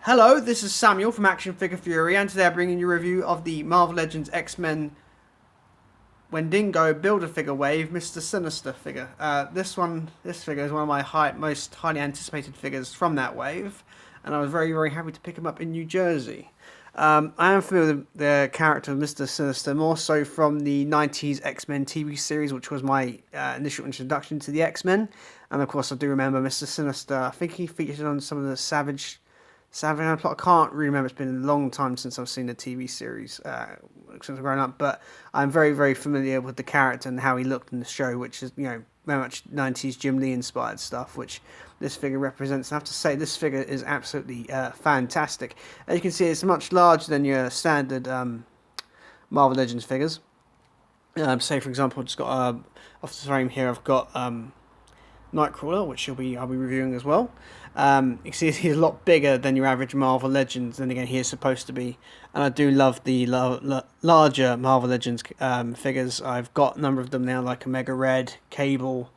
Hello, this is Samuel from Action Figure Fury, and today I'm bringing you a review of the Marvel Legends X-Men Wendigo Build-A-Figure Wave Mr. Sinister figure. This figure is one of my most highly anticipated figures from that wave, and I was very, very happy to pick him up in New Jersey. I am familiar with the character of Mr. Sinister more so from the 90s X-Men TV series, which was my initial introduction to the X-Men, and of course I do remember Mr. Sinister. I think he featured on some of the Savage plot. I can't really remember. It's been a long time since I've seen the TV series since I've grown up, but I'm very, very familiar with the character and how he looked in the show, which is, very much 90s Jim Lee inspired stuff, which this figure represents. And I have to say, this figure is absolutely fantastic. As you can see, it's much larger than your standard Marvel Legends figures. Say, for example, I've just got off the frame here, I've got Nightcrawler, which I'll be reviewing as well. You can see he's a lot bigger than your average Marvel Legends, and again, he is supposed to be. And I do love the larger Marvel Legends figures. I've got a number of them now, like Omega Red, Cable,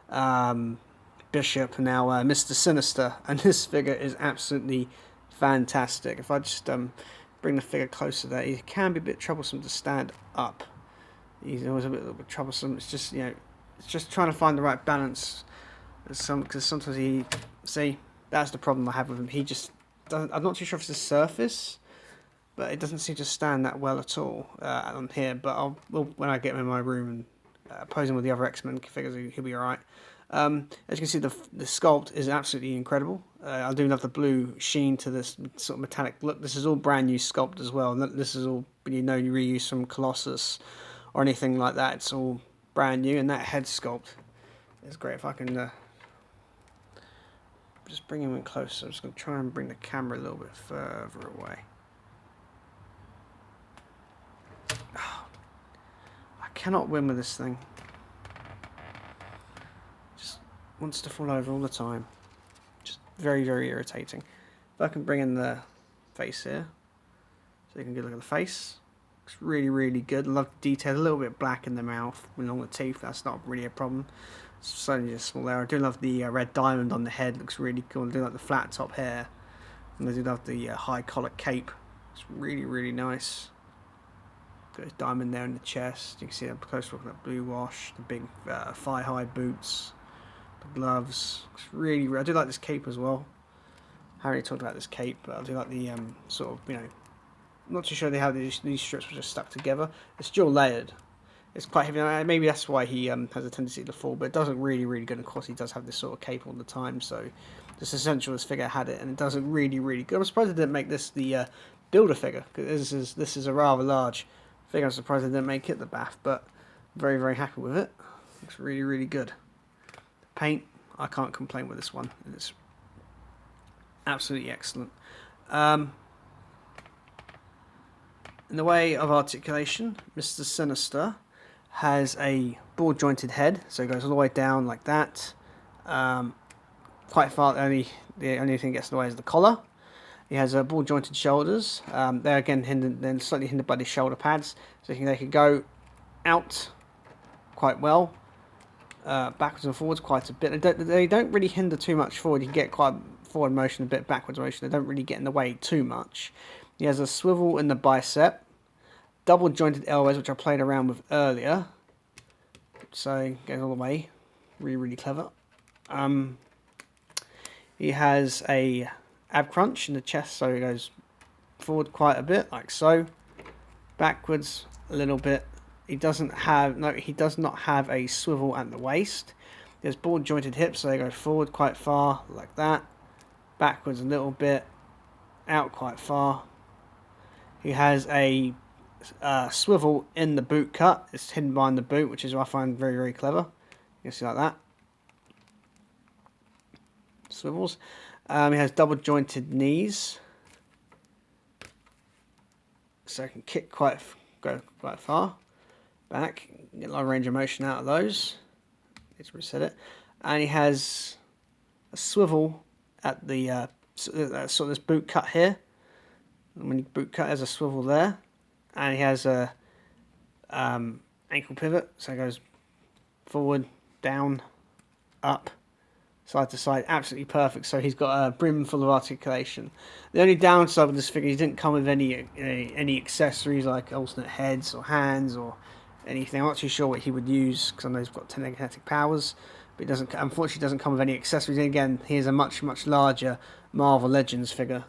Bishop, and now Mr. Sinister. And this figure is absolutely fantastic. If I just bring the figure closer there, he can be a bit troublesome to stand up. He's always a little bit troublesome. It's just, it's just trying to find the right balance. Because sometimes that's the problem I have with him. He just doesn't. I'm not too sure if it's the surface, but it doesn't seem to stand that well at all on here. But when I get him in my room and pose him with the other X-Men figures, he'll be alright. As you can see, the sculpt is absolutely incredible. I do love the blue sheen to this sort of metallic look. This is all brand new sculpt as well. This is all reuse from Colossus or anything like that. It's all brand new, and that head sculpt is great. If I can just bring him in closer. I'm just going to try and bring the camera a little bit further away. Oh, I cannot win with this thing. Just wants to fall over all the time. Just very, very irritating. If I can bring in the face here, so you can get a look at the face. Looks really, really good. I love the detail. A little bit black in the mouth, along the teeth. That's not really a problem. It's only just a small area. I do love the red diamond on the head. Looks really cool. I do like the flat top hair. And I do love the high collar cape. It's really, really nice. Got his diamond there in the chest. You can see up close look at that blue wash. The big thigh-high boots. The gloves. Looks really, I do like this cape as well. I haven't really talked about this cape, but I do like the sort of, I'm not too sure how these strips were just stuck together. It's dual layered. It's quite heavy. Maybe that's why he has a tendency to fall, but it does look really, really good. Of course, he does have this sort of cape all the time, so this essential this figure had it, and it does look really, really good. I'm surprised they didn't make this the builder figure, because this is a rather large figure. I'm surprised they didn't make it the BAF, but very, very happy with it. Looks really, really good. The paint, I can't complain with this one. It's absolutely excellent. In the way of articulation, Mr. Sinister has a ball jointed head, so it goes all the way down like that. Quite far. The only thing that gets in the way is the collar. He has ball jointed shoulders. They're again slightly hindered by the shoulder pads, so they can go out quite well, backwards and forwards quite a bit. They don't really hinder too much forward. You can get quite forward motion, a bit backwards motion. They don't really get in the way too much. He has a swivel in the bicep. Double jointed elbows, which I played around with earlier. So it goes all the way. Really, really clever. He has a ab crunch in the chest, so he goes forward quite a bit, like so. Backwards a little bit. He does not have a swivel at the waist. He has ball jointed hips, so they go forward quite far, like that. Backwards a little bit. Out quite far. He has a swivel in the boot cut. It's hidden behind the boot, which is what I find very, very clever. You can see like that. Swivels. He has double jointed knees, so I can go quite far back. Get a lot of range of motion out of those. Let's reset it. And he has a swivel at the sort of this boot cut here. And when you boot cut, there's a swivel there. And he has a ankle pivot, so it goes forward, down, up, side to side, absolutely perfect. So he's got a brim full of articulation. The only downside with this figure, he didn't come with any accessories like alternate heads or hands or anything. I'm not too sure what he would use because I know he's got telekinetic powers, but it doesn't. Unfortunately, doesn't come with any accessories. And again, here's a much larger Marvel Legends figure,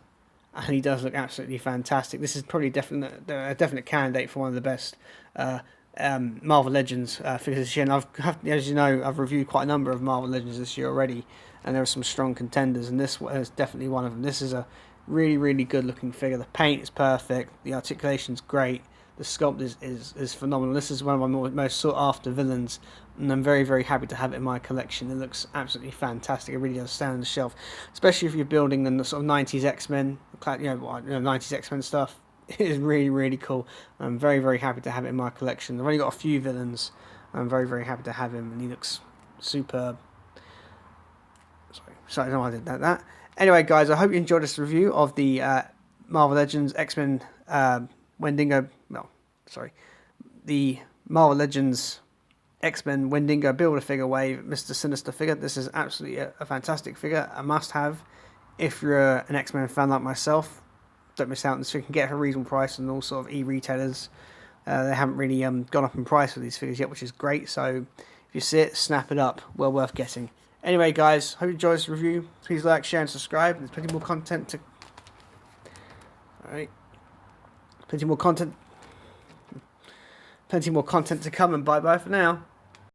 and he does look absolutely fantastic. This is probably a definite candidate for one of the best Marvel Legends figures this year. And as you know, I've reviewed quite a number of Marvel Legends this year already, and there are some strong contenders, and this is definitely one of them. This is a really good looking figure. The paint is perfect, the articulation's great, the sculpt is phenomenal. This is one of my most sought after villains, and I'm very happy to have it in my collection. It looks absolutely fantastic. It really does stand on the shelf, especially if you're building the sort of 90s X-Men, 90s X-Men stuff. It is really cool. I'm very happy to have it in my collection. I've only got a few villains. I'm very happy to have him, and he looks superb. Sorry, no, I did that. Anyway, guys, I hope you enjoyed this review of the Marvel Legends X-Men Wendigo. The Marvel Legends X-Men Wendigo Build-A-Figure Wave Mr. Sinister figure. This is absolutely a fantastic figure, a must-have if you're an X-Men fan like myself. Don't miss out on this. You can get it for a reasonable price and all sort of e-retailers. They haven't really gone up in price for these figures yet, which is great. So if you see it, snap it up. Well worth getting. Anyway, guys, hope you enjoyed this review. Please like, share, and subscribe. There's plenty more content to. Alright. Plenty more content to come, and bye for now.